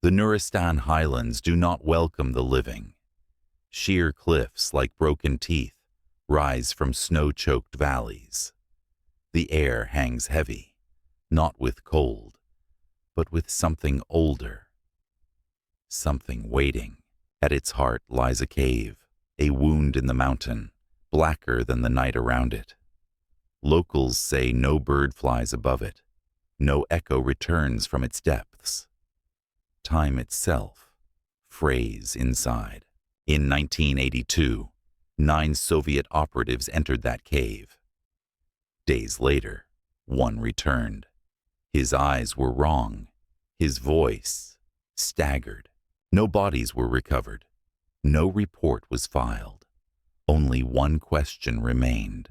The Nuristan Highlands do not welcome the living. Sheer cliffs like broken teeth rise from snow-choked valleys. The air hangs heavy, not with cold, but with something older. Something waiting. At its heart lies a cave, a wound in the mountain, blacker than the night around it. Locals say no bird flies above it, no echo returns from its depths. Time itself frays inside. In 1982, 9 Soviet operatives entered that cave. Days later, one returned. His eyes were wrong, his voice staggered. No bodies were recovered. No report was filed. Only one question remained,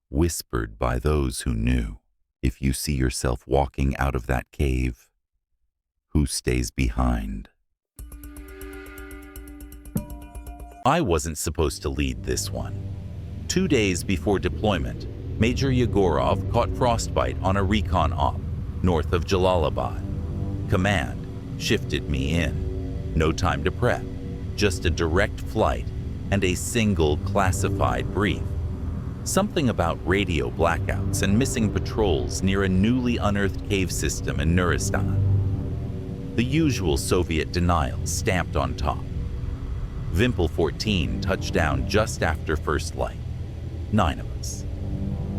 whispered by those who knew. If you see yourself walking out of that cave, who stays behind? I wasn't supposed to lead this one. 2 days before deployment, Major Yegorov caught frostbite on a Recon op north of Jalalabad. Command shifted me in. No time to prep, just a direct flight and a single classified brief. Something about radio blackouts and missing patrols near a newly unearthed cave system in Nuristan. The usual Soviet denial stamped on top. Vimpel 14 touched down just after first light. 9 of us.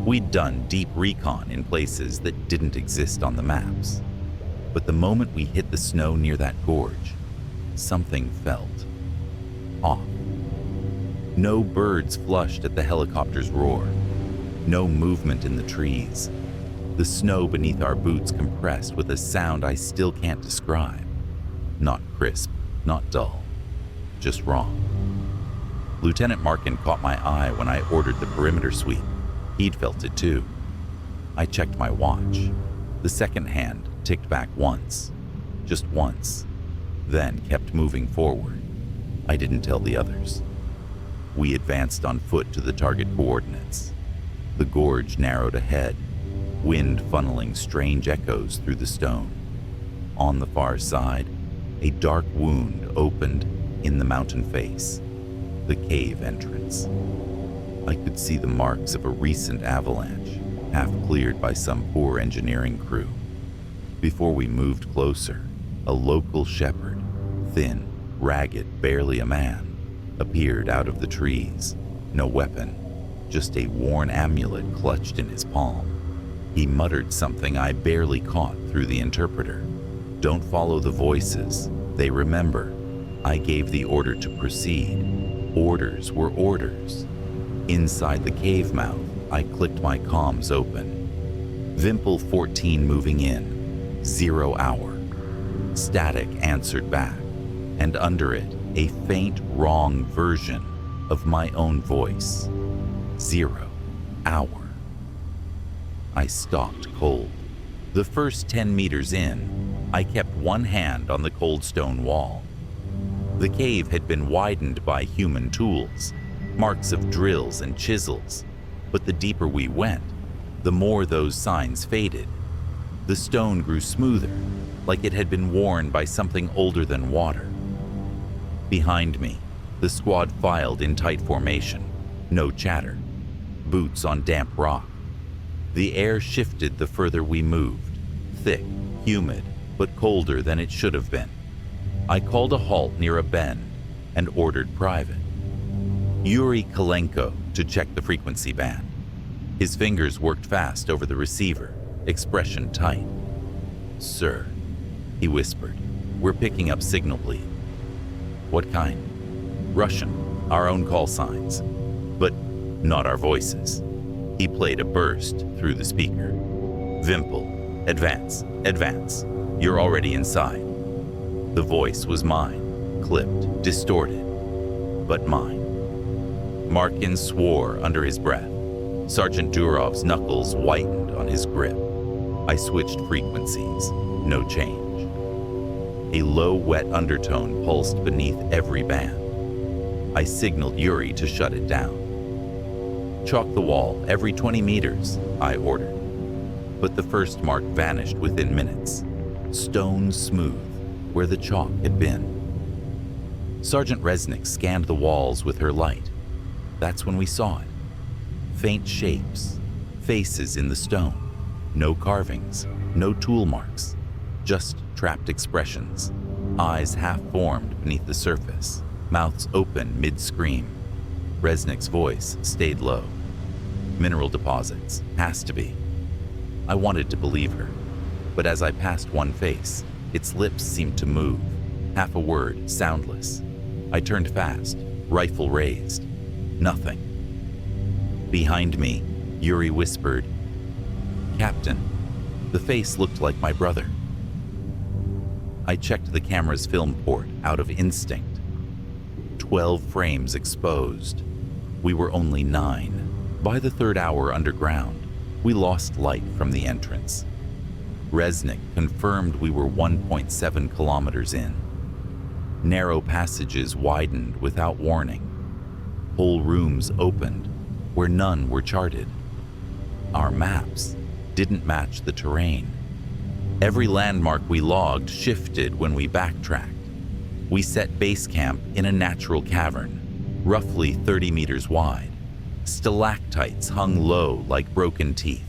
We'd done deep recon in places that didn't exist on the maps. But the moment we hit the snow near that gorge, something felt off. No birds flushed at the helicopter's roar. No movement in the trees. The snow beneath our boots compressed with a sound I still can't describe. Not crisp, not dull, just wrong. Lieutenant Markin caught my eye when I ordered the perimeter sweep. He'd felt it too. I checked my watch. The second hand ticked back once, just once, then kept moving forward. I didn't tell the others. We advanced on foot to the target coordinates. The gorge narrowed ahead, wind funneling strange echoes through the stone. On the far side, a dark wound opened in the mountain face, the cave entrance. I could see the marks of a recent avalanche, half cleared by some poor engineering crew. Before we moved closer, a local shepherd, thin, ragged, barely a man, appeared out of the trees. No weapon, just a worn amulet clutched in his palm. He muttered something I barely caught through the interpreter. Don't follow the voices. They remember. I gave the order to proceed. Orders were orders. Inside the cave mouth, I clicked my comms open. Vimpel 14 moving in. 0 hour. Static answered back, and under it, a faint, wrong version of my own voice. 0 hour. I stalked cold. The first 10 meters in, I kept one hand on the cold stone wall. The cave had been widened by human tools, marks of drills and chisels, but the deeper we went, the more those signs faded. The stone grew smoother, like it had been worn by something older than water. Behind me, the squad filed in tight formation, no chatter, boots on damp rock. The air shifted the further we moved, thick, humid, but colder than it should have been. I called a halt near a bend and ordered Private Yuri Kalenko to check the frequency band. His fingers worked fast over the receiver, expression tight. "Sir," he whispered, "we're picking up signal bleed." "What kind?" "Russian, our own call signs, but not our voices." He played a burst through the speaker. "Vimpel, advance, advance. You're already inside." The voice was mine, clipped, distorted, but mine. Markin swore under his breath. Sergeant Durov's knuckles whitened on his grip. I switched frequencies, no change. A low, wet undertone pulsed beneath every band. I signaled Yuri to shut it down. "Chalk the wall every 20 meters, I ordered. But the first mark vanished within minutes. Stone smooth, where the chalk had been. Sergeant Resnick scanned the walls with her light. That's when we saw it. Faint shapes, faces in the stone. No carvings, no tool marks, just trapped expressions. Eyes half-formed beneath the surface, mouths open mid-scream. Resnick's voice stayed low. Mineral deposits, has to be. I wanted to believe her, but as I passed one face, its lips seemed to move, half a word, soundless. I turned fast, rifle raised. Nothing. Behind me, Yuri whispered, "Captain." The face looked like my brother. I checked the camera's film port out of instinct. 12 frames exposed. We were only 9. By the third hour underground, we lost light from the entrance. Resnick confirmed we were 1.7 kilometers in. Narrow passages widened without warning. Whole rooms opened where none were charted. Our maps didn't match the terrain. Every landmark we logged shifted when we backtracked. We set base camp in a natural cavern, roughly 30 meters wide. Stalactites hung low like broken teeth.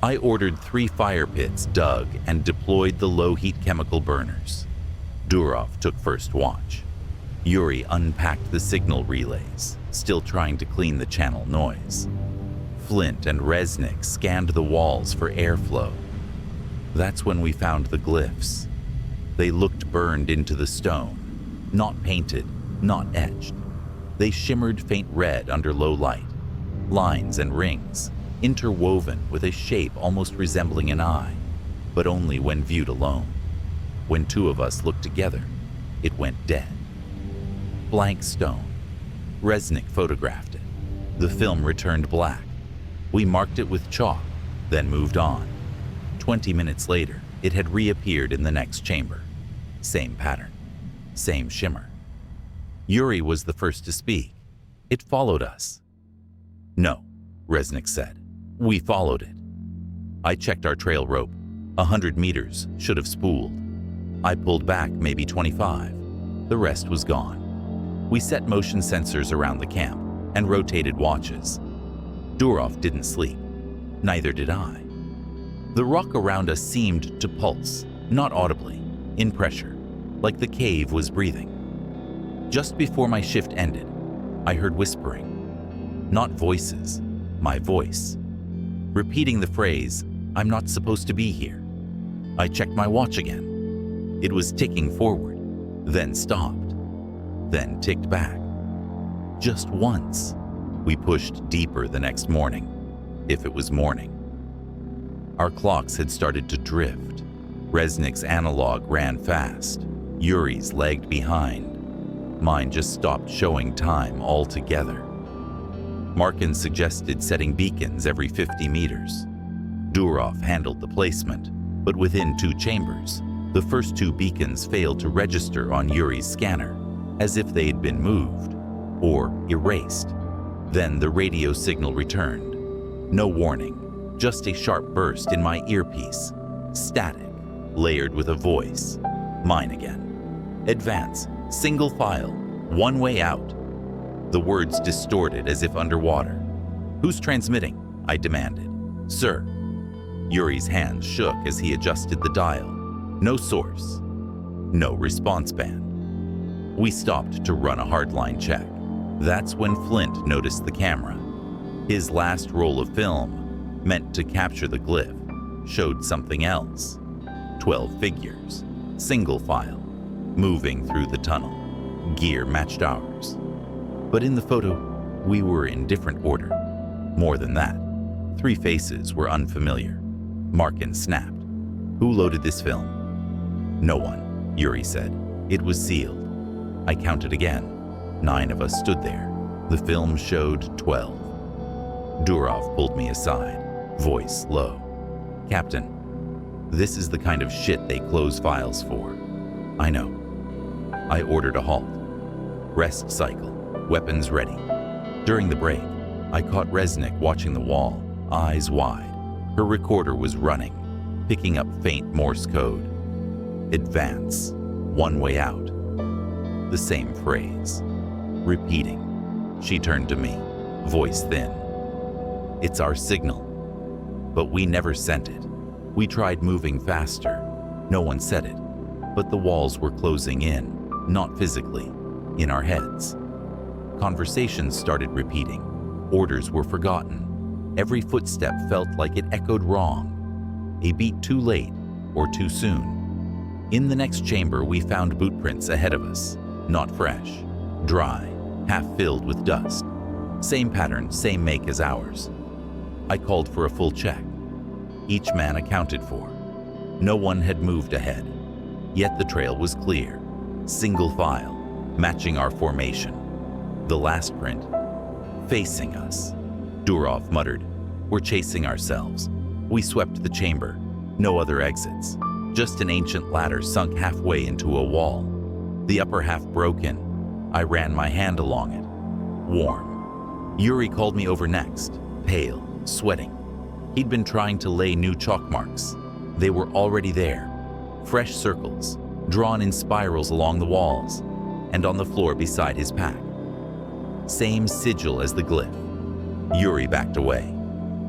I ordered 3 fire pits dug and deployed the low-heat chemical burners. Durov took first watch. Yuri unpacked the signal relays, still trying to clean the channel noise. Flint and Resnick scanned the walls for airflow. That's when we found the glyphs. They looked burned into the stone, not painted, not etched. They shimmered faint red under low light, lines and rings, interwoven with a shape almost resembling an eye, but only when viewed alone. When 2 of us looked together, it went dead. Blank stone. Resnick photographed it. The film returned black. We marked it with chalk, then moved on. 20 minutes later, it had reappeared in the next chamber. Same pattern, same shimmer. Yuri was the first to speak. It followed us. "No," Resnick said. "We followed it." I checked our trail rope. 100 meters should have spooled. I pulled back maybe 25. The rest was gone. We set motion sensors around the camp and rotated watches. Durov didn't sleep. Neither did I. The rock around us seemed to pulse, not audibly, in pressure, like the cave was breathing. Just before my shift ended, I heard whispering. Not voices, my voice. Repeating the phrase, "I'm not supposed to be here." I checked my watch again. It was ticking forward, then stopped, then ticked back. Just once. We pushed deeper the next morning, if it was morning. Our clocks had started to drift. Resnick's analog ran fast. Yuri's lagged behind. Mine just stopped showing time altogether. Markin suggested setting beacons every 50 meters. Durov handled the placement, but within 2 chambers, the first 2 beacons failed to register on Yuri's scanner, as if they had been moved or erased. Then the radio signal returned. No warning, just a sharp burst in my earpiece. Static, layered with a voice. Mine again. "Advance, single file, one way out." The words distorted as if underwater. "Who's transmitting?" I demanded. "Sir." Yuri's hands shook as he adjusted the dial. No source. No response band. We stopped to run a hardline check. That's when Flint noticed the camera. His last roll of film, meant to capture the glyph, showed something else. 12 figures, single file, moving through the tunnel. Gear matched ours. But in the photo, we were in different order. More than that, 3 faces were unfamiliar. Markin snapped. "Who loaded this film?" "No one," Yuri said. "It was sealed." I counted again. 9 of us stood there. The film showed 12. Durov pulled me aside, voice low. "Captain, this is the kind of shit they close files for." "I know." I ordered a halt. Rest cycle, weapons ready. During the break, I caught Resnick watching the wall, eyes wide. Her recorder was running, picking up faint Morse code. "Advance." one way out. The same phrase. Repeating. She turned to me, voice thin. It's our signal. But we never sent it. We tried moving faster. No one said it. But the walls were closing in, not physically, in our heads. Conversations started repeating. Orders were forgotten. Every footstep felt like it echoed wrong. A beat too late or too soon. In the next chamber, we found boot prints ahead of us. Not fresh. Dry. Half filled with dust. Same pattern, same make as ours. I called for a full check. Each man accounted for. No one had moved ahead. Yet the trail was clear. Single file, matching our formation. The last print, facing us. Durov muttered, "We're chasing ourselves." We swept the chamber. No other exits. Just an ancient ladder sunk halfway into a wall. The upper half broken. I ran my hand along it. Warm. Yuri called me over next, pale, sweating. He'd been trying to lay new chalk marks. They were already there. Fresh circles, drawn in spirals along the walls, and on the floor beside his pack. Same sigil as the glyph. Yuri backed away.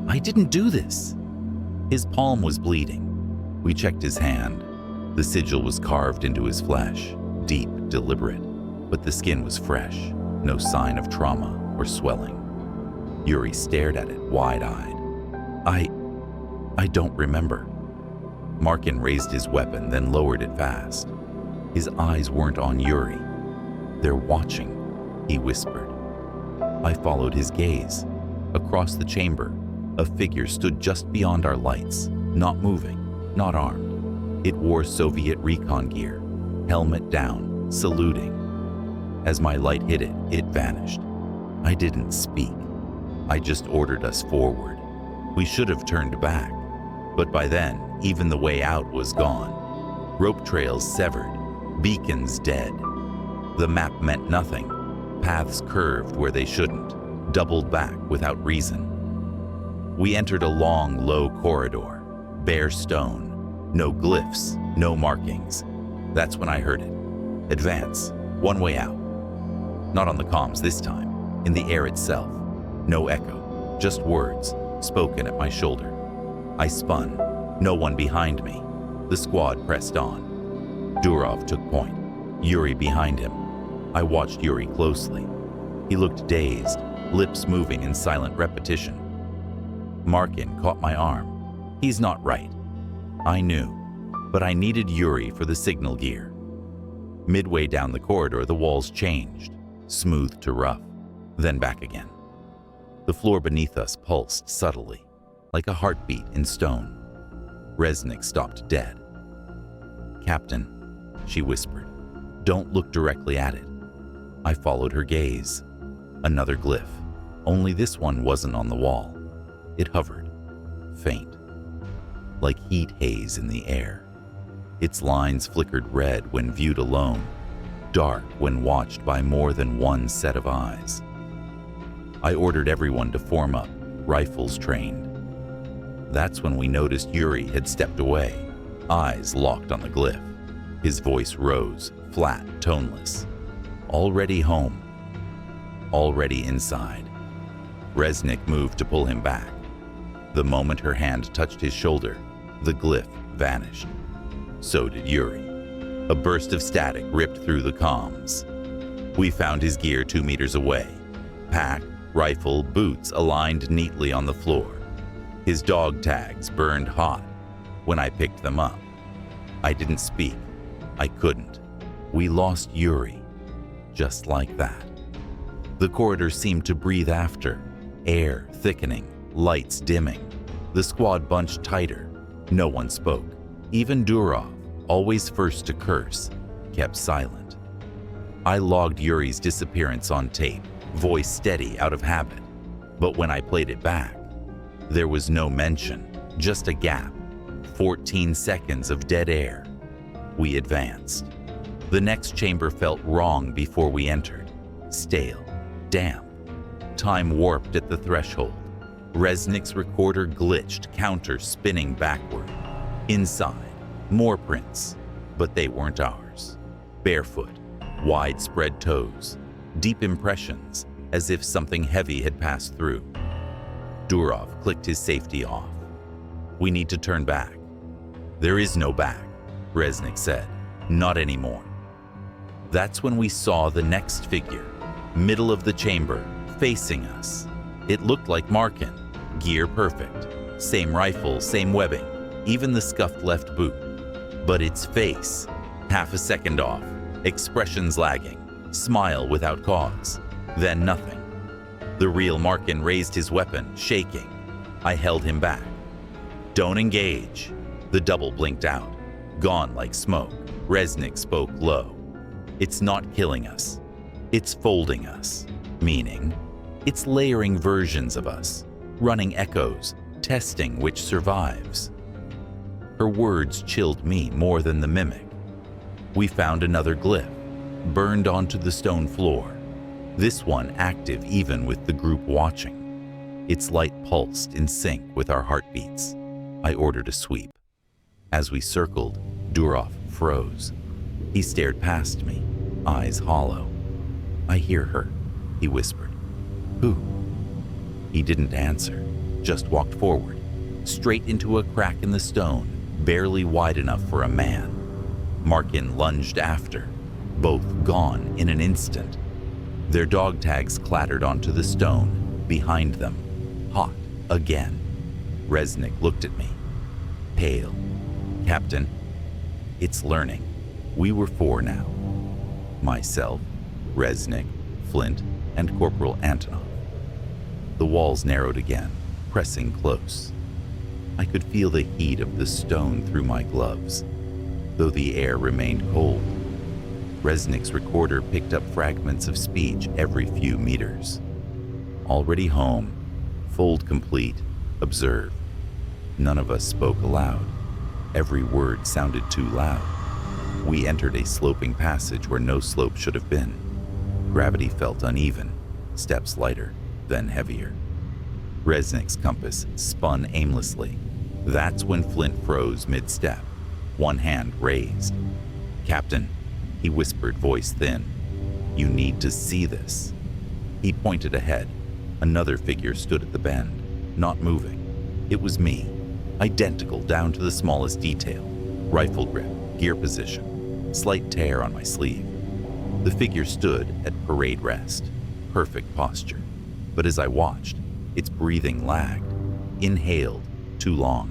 "I didn't do this." His palm was bleeding. We checked his hand. The sigil was carved into his flesh, deep, deliberate, but the skin was fresh, no sign of trauma or swelling. Yuri stared at it wide-eyed. I don't remember." Markin raised his weapon, then lowered it fast. His eyes weren't on Yuri. "They're watching," he whispered. I followed his gaze. Across the chamber, a figure stood just beyond our lights, not moving, not armed. It wore Soviet Recon gear, helmet down, saluting. As my light hit it, it vanished. I didn't speak. I just ordered us forward. We should have turned back, but by then, even the way out was gone. Rope trails severed, beacons dead. The map meant nothing. Paths curved where they shouldn't, doubled back without reason. We entered a long, low corridor, bare stone, no glyphs, no markings. That's when I heard it. "Advance, one way out." Not on the comms this time, in the air itself. No echo, just words, spoken at my shoulder. I spun, no one behind me. The squad pressed on. Durov took point, Yuri behind him. I watched Yuri closely. He looked dazed, lips moving in silent repetition. Markin caught my arm. "He's not right." I knew, but I needed Yuri for the signal gear. Midway down the corridor, the walls changed, smooth to rough, then back again. The floor beneath us pulsed subtly, like a heartbeat in stone. Resnick stopped dead. "Captain," she whispered, "don't look directly at it." I followed her gaze. Another glyph, only this one wasn't on the wall. It hovered, faint, like heat haze in the air. Its lines flickered red when viewed alone, dark when watched by more than one set of eyes. I ordered everyone to form up, rifles trained. That's when we noticed Yuri had stepped away, eyes locked on the glyph. His voice rose, flat, toneless. "Already home. Already inside." Resnick moved to pull him back. The moment her hand touched his shoulder, the glyph vanished. So did Yuri. A burst of static ripped through the comms. We found his gear 2 meters away. Pack, rifle, boots aligned neatly on the floor. His dog tags burned hot when I picked them up. I didn't speak. I couldn't. We lost Yuri. Just like that. The corridor seemed to breathe after, air thickening, lights dimming. The squad bunched tighter. No one spoke. Even Durov, always first to curse, kept silent. I logged Yuri's disappearance on tape, voice steady out of habit. But when I played it back, there was no mention, just a gap. 14 seconds of dead air. We advanced. The next chamber felt wrong before we entered. Stale, damp. Time warped at the threshold. Resnick's recorder glitched, counter spinning backward. Inside, more prints, but they weren't ours. Barefoot, widespread toes, deep impressions as if something heavy had passed through. Durov clicked his safety off. "We need to turn back." "There is no back," Resnick said. "Not anymore." That's when we saw the next figure, middle of the chamber, facing us. It looked like Markin, gear perfect, same rifle, same webbing, even the scuffed left boot. But its face, half a second off, expressions lagging, smile without cause, then nothing. The real Markin raised his weapon, shaking. I held him back. "Don't engage." The double blinked out, gone like smoke. Resnick spoke low. "It's not killing us. It's folding us." Meaning, it's layering versions of us, running echoes, testing which survives. Her words chilled me more than the mimic. We found another glyph, burned onto the stone floor. This one active even with the group watching. Its light pulsed in sync with our heartbeats. I ordered a sweep. As we circled, Durov froze. He stared past me, eyes hollow. "I hear her," he whispered. "Who?" He didn't answer, just walked forward, straight into a crack in the stone, barely wide enough for a man. Markin lunged after, both gone in an instant. Their dog tags clattered onto the stone behind them, hot again. Resnick looked at me, pale. "Captain, it's learning." We were 4 now. Myself, Resnick, Flint, and Corporal Antonov. The walls narrowed again, pressing close. I could feel the heat of the stone through my gloves, though the air remained cold. Resnick's recorder picked up fragments of speech every few meters. "Already home. Fold complete. Observe." None of us spoke aloud. Every word sounded too loud. We entered a sloping passage where no slope should have been. Gravity felt uneven, steps lighter, then heavier. Resnick's compass spun aimlessly. That's when Flint froze mid-step, one hand raised. "Captain," he whispered, voice thin, "you need to see this." He pointed ahead. Another figure stood at the bend, not moving. It was me, identical down to the smallest detail. Rifle grip, gear position, slight tear on my sleeve. The figure stood at parade rest, perfect posture. But as I watched, its breathing lagged, inhaled too long,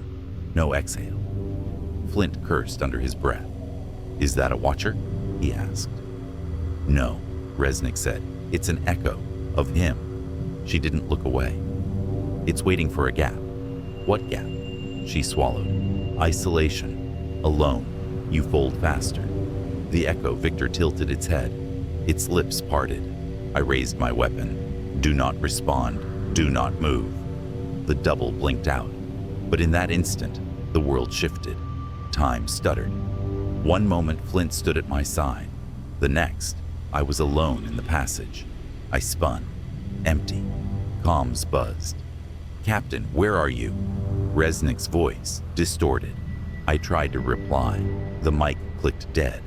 no exhale. Flint cursed under his breath. "Is that a watcher?" he asked. "No," Resnick said. "It's an echo of him." She didn't look away. "It's waiting for a gap." "What gap?" She swallowed. "Isolation. Alone. You fold faster." The echo Viktor tilted its head. Its lips parted. I raised my weapon. "Do not respond. Do not move." The double blinked out. But in that instant, the world shifted. Time stuttered. One moment Flint stood at my side. The next, I was alone in the passage. I spun. Empty. Comms buzzed. "Captain, where are you?" Resnick's voice, distorted. I tried to reply. The mic clicked dead.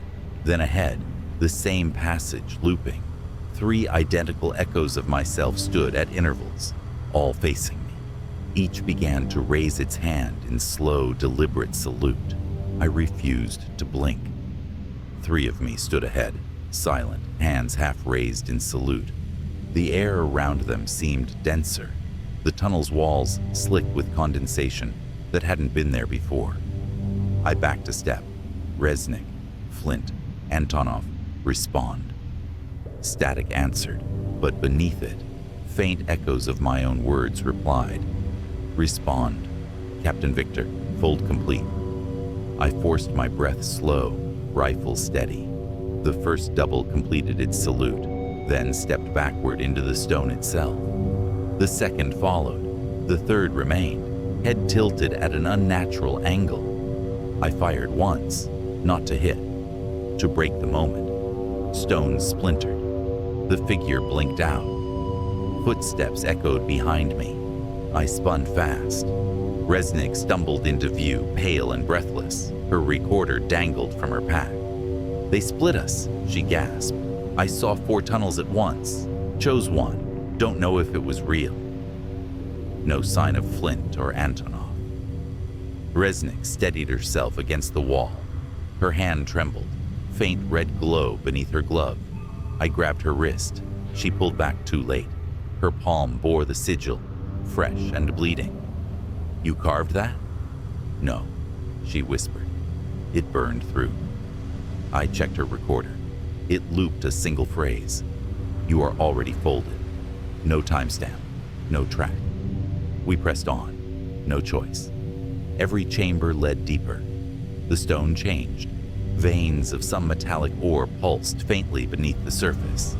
Then ahead, the same passage looping. 3 identical echoes of myself stood at intervals, all facing me. Each began to raise its hand in slow, deliberate salute. I refused to blink. 3 of me stood ahead, silent, hands half raised in salute. The air around them seemed denser, the tunnel's walls slick with condensation that hadn't been there before. I backed a step. Resnick, Flint, Antonov, respond. Static answered, but beneath it, faint echoes of my own words replied. Respond. Captain Viktor, fold complete. I forced my breath slow, rifle steady. The first double completed its salute, then stepped backward into the stone itself. The second followed. The third remained, head tilted at an unnatural angle. I fired once, not to hit, to break the moment. Stones splintered. The figure blinked out. Footsteps echoed behind me. I spun fast. Resnick stumbled into view, pale and breathless. Her recorder dangled from her pack. They split us, she gasped. I saw 4 tunnels at once. Chose one. Don't know if it was real. No sign of Flint or Antonov. Resnick steadied herself against the wall. Her hand trembled, faint red glow beneath her glove. I grabbed her wrist. She pulled back too late. Her palm bore the sigil, fresh and bleeding. You carved that? No, she whispered. It burned through. I checked her recorder. It looped a single phrase. You are already folded. No timestamp, no track. We pressed on. No choice. Every chamber led deeper. The stone changed. Veins of some metallic ore pulsed faintly beneath the surface.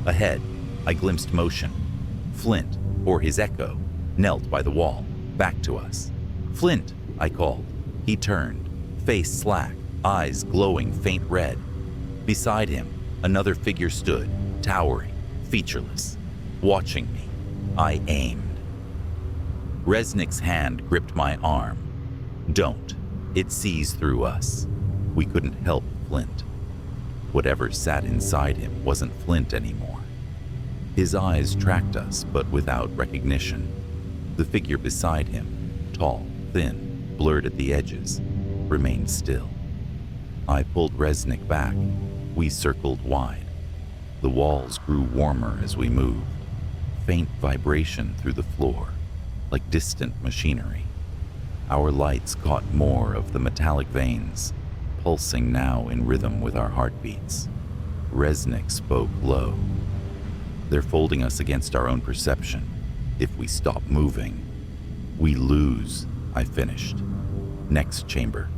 Ahead, I glimpsed motion. Flint, or his echo, knelt by the wall, back to us. Flint, I called. He turned, face slack, eyes glowing faint red. Beside him, another figure stood, towering, featureless, watching me. I aimed. Resnick's hand gripped my arm. Don't. It sees through us. We couldn't help Flint. Whatever sat inside him wasn't Flint anymore. His eyes tracked us, but without recognition. The figure beside him, tall, thin, blurred at the edges, remained still. I pulled Resnick back. We circled wide. The walls grew warmer as we moved. Faint vibration through the floor, like distant machinery. Our lights caught more of the metallic veins, pulsing now in rhythm with our heartbeats. Resnick spoke low. They're folding us against our own perception. If we stop moving, we lose, I finished. Next chamber,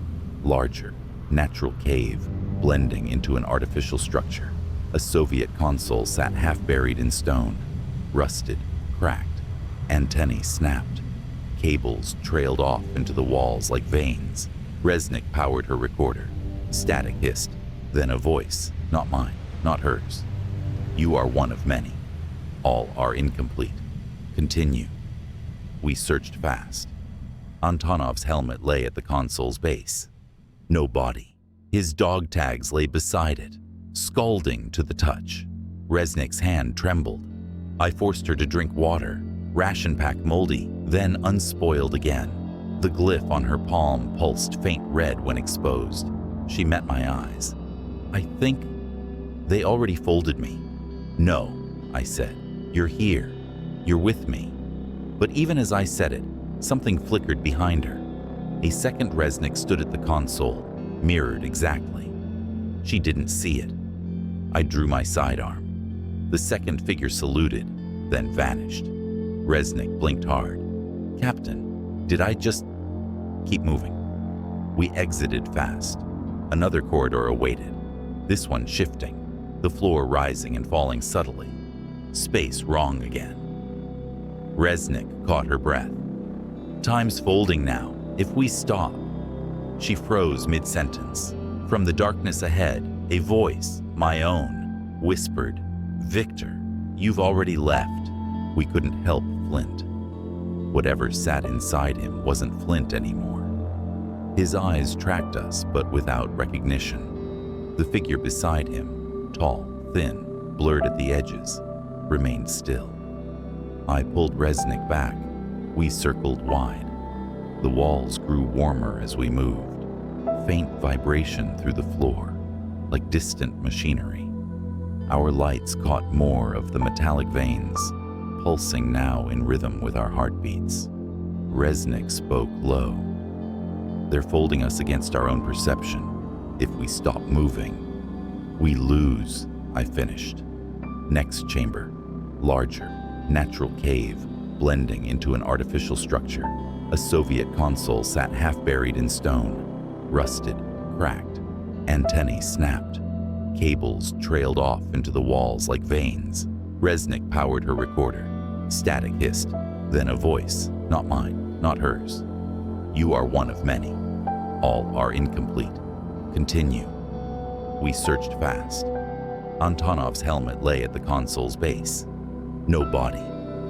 larger, natural cave, blending into an artificial structure. A Soviet console sat half buried in stone, rusted, cracked. Antennae snapped. Cables trailed off into the walls like veins. Resnick powered her recorder. Static hissed. Then a voice, not mine, not hers. You are one of many. All are incomplete. Continue. We searched fast. Antonov's helmet lay at the console's base. No body. His dog tags lay beside it, scalding to the touch. Resnick's hand trembled. I forced her to drink water, ration pack moldy, then unspoiled again. The glyph on her palm pulsed faint red when exposed. She met my eyes. I think they already folded me. No, I said. You're here. You're with me. But even as I said it, something flickered behind her. A second Resnick stood at the console, mirrored exactly. She didn't see it. I drew my sidearm. The second figure saluted, then vanished. Resnick blinked hard. Captain, did I just keep moving? We exited fast. Another corridor awaited, this one shifting, the floor rising and falling subtly. Space wrong again. Resnick caught her breath. Time's folding now. If we stop. She froze mid-sentence. From the darkness ahead, a voice, my own, whispered, Victor, you've already left. We couldn't help Flint. Whatever sat inside him wasn't Flint anymore. His eyes tracked us, but without recognition. The figure beside him, tall, thin, blurred at the edges, remained still. I pulled Resnick back. We circled wide. The walls grew warmer as we moved. Faint vibration through the floor, like distant machinery. Our lights caught more of the metallic veins, pulsing now in rhythm with our heartbeats. Resnick spoke low. They're folding us against our own perception. If we stop moving, we lose, I finished. Next chamber, larger, natural cave, blending into an artificial structure. A Soviet console sat half buried in stone, rusted, cracked. Antennae snapped. Cables trailed off into the walls like veins. Resnick powered her recorder. Static hissed. Then a voice, not mine, not hers. You are one of many. All are incomplete. Continue. We searched fast. Antonov's helmet lay at the console's base. No body.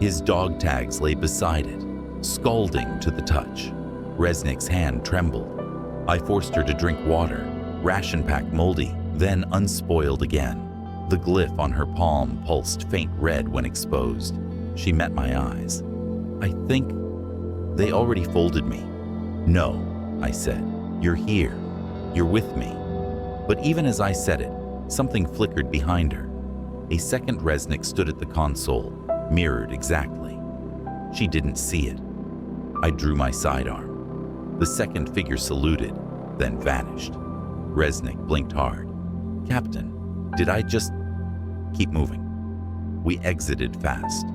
His dog tags lay beside it, scalding to the touch. Resnick's hand trembled. I forced her to drink water, ration pack moldy, then unspoiled again. The glyph on her palm pulsed faint red when exposed. She met my eyes. I think they already folded me. No, I said. You're here. You're with me. But even as I said it, something flickered behind her. A second Resnick stood at the console, mirrored exactly. She didn't see it. I drew my sidearm. The second figure saluted, then vanished. Resnick blinked hard. Captain, did I just... Keep moving. We exited fast.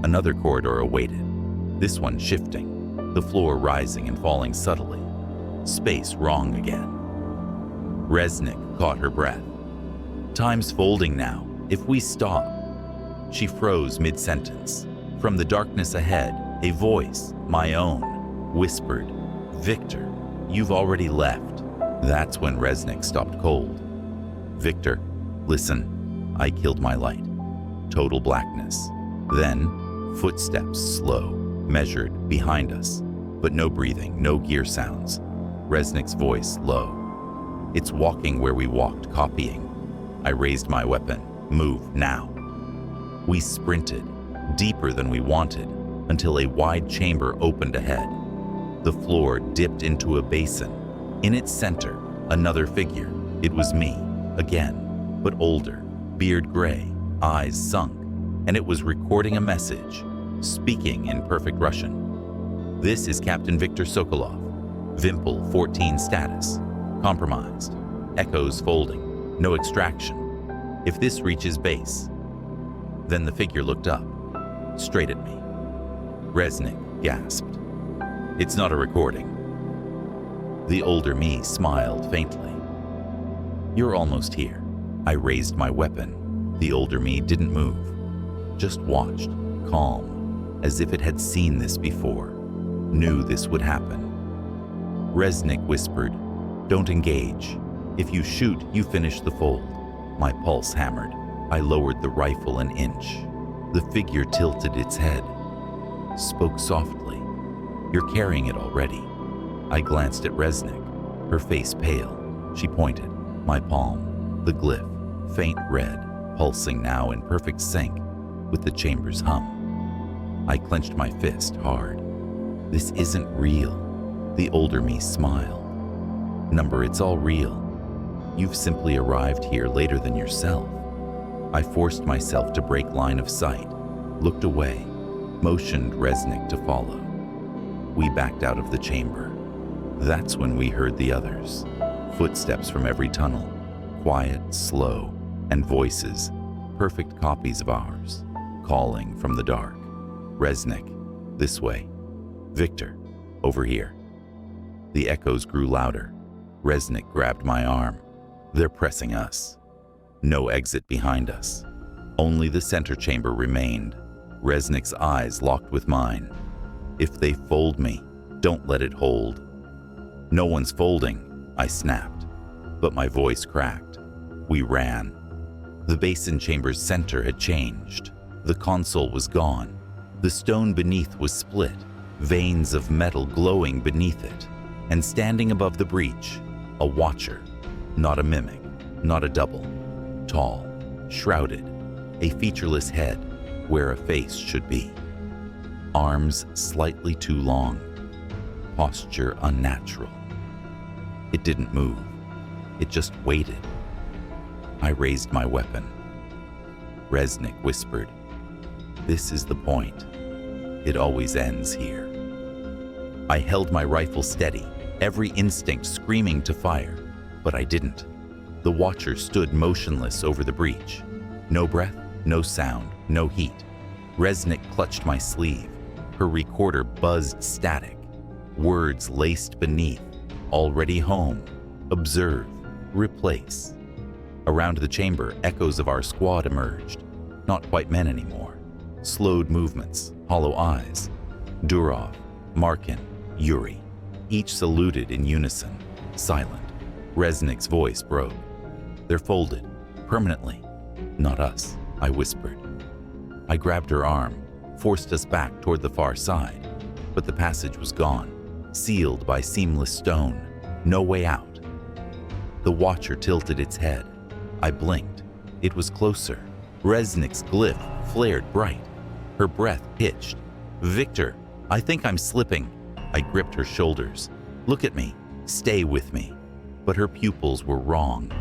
Another corridor awaited, this one shifting, the floor rising and falling subtly. Space wrong again. Resnick caught her breath. Time's folding now. If we stop... She froze mid-sentence. From the darkness ahead, a voice, my own, whispered, "Victor, you've already left." That's when Resnick stopped cold. "Victor, listen." I killed my light. Total blackness. Then, footsteps slow, measured, behind us. But no breathing, no gear sounds. Resnick's voice low. "It's walking where we walked, copying." I raised my weapon. "Move, now." We sprinted, deeper than we wanted, until a wide chamber opened ahead. The floor dipped into a basin. In its center, another figure. It was me, again, but older, beard gray, eyes sunk, and it was recording a message, speaking in perfect Russian. "This is Captain Viktor Sokolov. Vimpel 14 status. Compromised. Echoes folding. No extraction. If this reaches base..." Then the figure looked up, straight at me. Resnick gasped. "It's not a recording." The older me smiled faintly. "You're almost here." I raised my weapon. The older me didn't move, just watched, calm, as if it had seen this before, knew this would happen. Resnick whispered, "Don't engage. If you shoot, you finish the fold." My pulse hammered. I lowered the rifle an inch. The figure tilted its head, spoke softly. "You're carrying it already." I glanced at Resnick, her face pale. She pointed. My palm, the glyph, faint red, pulsing now in perfect sync with the chamber's hum. I clenched my fist hard. "This isn't real." The older me smiled. "Number, it's all real. You've simply arrived here later than yourself." I forced myself to break line of sight, looked away, motioned Resnick to follow. We backed out of the chamber. That's when we heard the others. Footsteps from every tunnel, quiet, slow, and voices, perfect copies of ours, calling from the dark. "Resnick, this way. Victor, over here." The echoes grew louder. Resnick grabbed my arm. "They're pressing us." No exit behind us. Only the center chamber remained. Resnick's eyes locked with mine. "If they fold me, don't let it hold." "No one's folding," I snapped, but my voice cracked. We ran. The basin chamber's center had changed. The console was gone. The stone beneath was split, veins of metal glowing beneath it. And standing above the breach, a watcher, not a mimic, not a double. Tall, shrouded, a featureless head where a face should be. Arms slightly too long, posture unnatural. It didn't move. It just waited. I raised my weapon. Resnick whispered, "This is the point. It always ends here." I held my rifle steady, every instinct screaming to fire, but I didn't. The watcher stood motionless over the breach. No breath, no sound, no heat. Resnick clutched my sleeve. Her recorder buzzed static. Words laced beneath. "Already home. Observe. Replace." Around the chamber, echoes of our squad emerged. Not quite men anymore. Slowed movements, hollow eyes. Durov, Markin, Yuri. Each saluted in unison, silent. Resnick's voice broke. "They're folded, permanently." "Not us," I whispered. I grabbed her arm, forced us back toward the far side, but the passage was gone, sealed by seamless stone, no way out. The watcher tilted its head, I blinked. It was closer. Resnick's glyph flared bright. Her breath pitched. "Viktor, I think I'm slipping." I gripped her shoulders. "Look at me. Stay with me." But her pupils were wrong.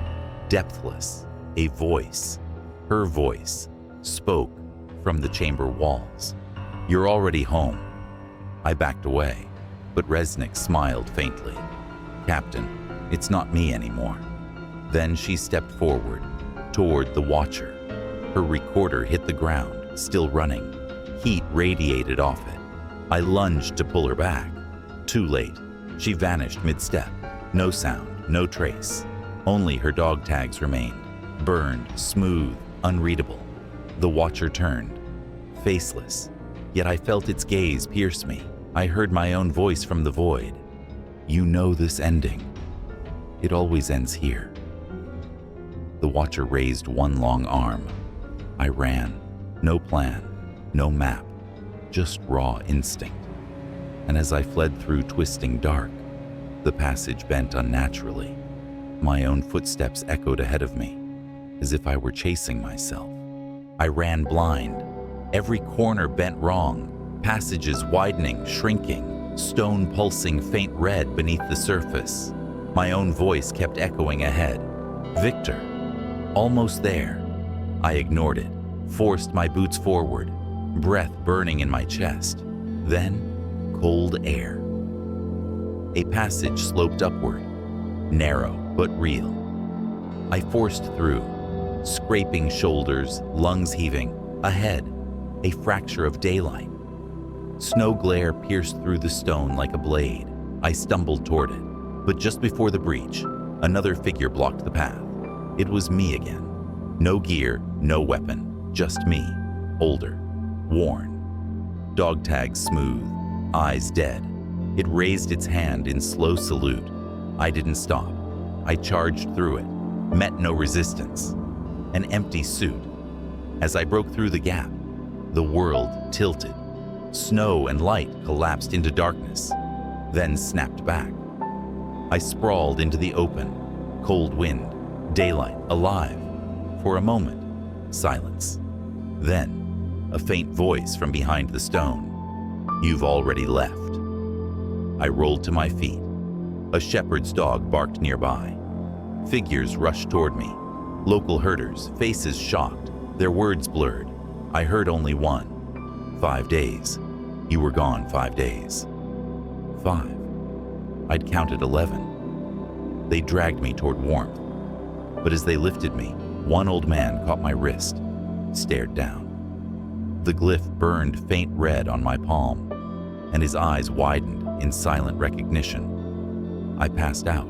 Depthless. A voice. Her voice spoke from the chamber walls. "You're already home." I backed away, but Resnick smiled faintly. "Captain, it's not me anymore." Then she stepped forward, toward the Watcher. Her recorder hit the ground, still running. Heat radiated off it. I lunged to pull her back. Too late. She vanished mid-step. No sound, no trace. Only her dog tags remained, burned, smooth, unreadable. The Watcher turned, faceless, yet I felt its gaze pierce me. I heard my own voice from the void. "You know this ending. It always ends here." The Watcher raised one long arm. I ran. No plan, no map, just raw instinct. And as I fled through twisting dark, the passage bent unnaturally. My own footsteps echoed ahead of me, as if I were chasing myself. I ran blind. Every corner bent wrong, passages widening, shrinking, stone pulsing faint red beneath the surface. My own voice kept echoing ahead. "Viktor." Almost there. I ignored it, forced my boots forward, breath burning in my chest. Then, cold air. A passage sloped upward, narrow but real. I forced through, scraping shoulders, lungs heaving. Ahead, a fracture of daylight. Snow glare pierced through the stone like a blade. I stumbled toward it, but just before the breach, another figure blocked the path. It was me again. No gear, no weapon, just me, older, worn. Dog tags smooth, eyes dead. It raised its hand in slow salute. I didn't stop. I charged through it, met no resistance. An empty suit. As I broke through the gap, the world tilted. Snow and light collapsed into darkness, then snapped back. I sprawled into the open, cold wind, daylight, alive. For a moment, silence. Then, a faint voice from behind the stone. "You've already left." I rolled to my feet. A shepherd's dog barked nearby. Figures rushed toward me. Local herders, faces shocked, their words blurred. I heard only one. 5 days. You were gone 5 days. 5. I'd counted 11. They dragged me toward warmth. But as they lifted me, one old man caught my wrist, stared down. The glyph burned faint red on my palm, and his eyes widened in silent recognition. I passed out.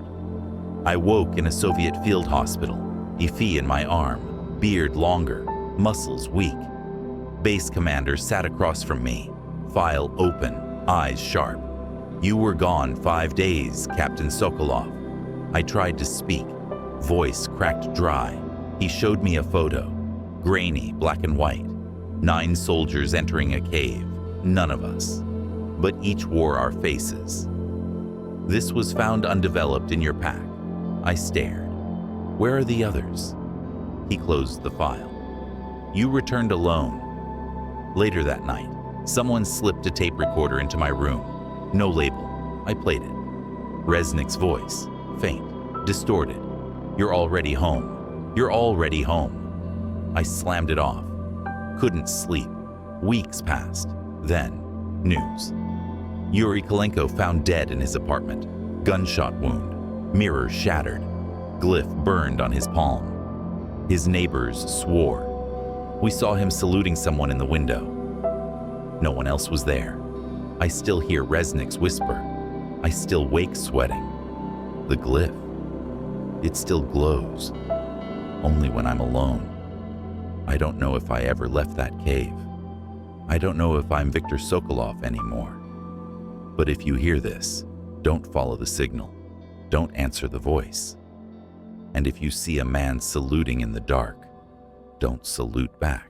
I woke in a Soviet field hospital, Efi in my arm, beard longer, muscles weak. Base commander sat across from me, file open, eyes sharp. "You were gone 5 days, Captain Sokolov." I tried to speak, voice cracked dry. He showed me a photo, grainy, black and white. 9 soldiers entering a cave, none of us, but each wore our faces. "This was found undeveloped in your pack." I stared. "Where are the others?" He closed the file. "You returned alone." Later that night, someone slipped a tape recorder into my room. No label. I played it. Resnick's voice, faint, distorted. "You're already home. You're already home." I slammed it off. Couldn't sleep. Weeks passed. Then, news. Yuri Kolenko found dead in his apartment. Gunshot wound. Mirror shattered. Glyph burned on his palm. His neighbors swore. We saw him saluting someone in the window. No one else was there. I still hear Resnick's whisper. I still wake sweating. The glyph. It still glows. Only when I'm alone. I don't know if I ever left that cave. I don't know if I'm Viktor Sokolov anymore. But if you hear this, don't follow the signal. Don't answer the voice. And if you see a man saluting in the dark, don't salute back.